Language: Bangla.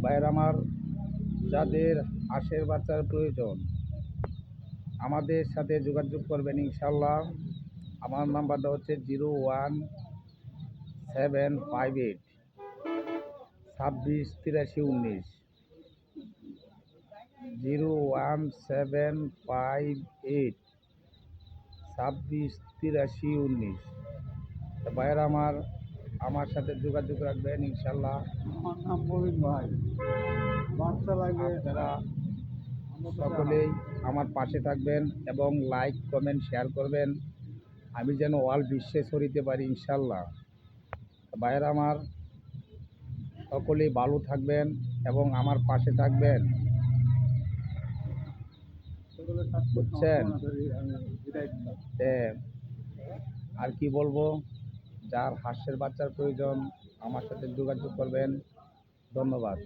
ভাইয়ের আমার, যাদের হাঁসের বাচ্চার প্রয়োজন আমাদের সাথে যোগাযোগ করবেন ইনশাল্লাহ। আমার নাম্বারটা হচ্ছে 01758 26 83 19। 01758 26 83 19। ভাইয়ের আমার, আমার সাথে যোগাযোগ রাখবেন ইনশাল্লাহ। আমার নাম মবিন ভাই। বাচ্চা লাগে আপনারা সকলেই আমার পাশে থাকবেন এবং লাইক কমেন্ট শেয়ার করবেন, আমি যেন অল বিশ্বে ছড়িতে পারি ইনশাল্লাহ। ভাইয়ের আমার, সকলেই ভালো থাকবেন এবং আমার পাশে থাকবেন, বুঝছেন? আর কি বলবো, যার হাঁসের বাচ্চার প্রয়োজন আমার সাথে যোগাযোগ করবেন। ধন্যবাদ।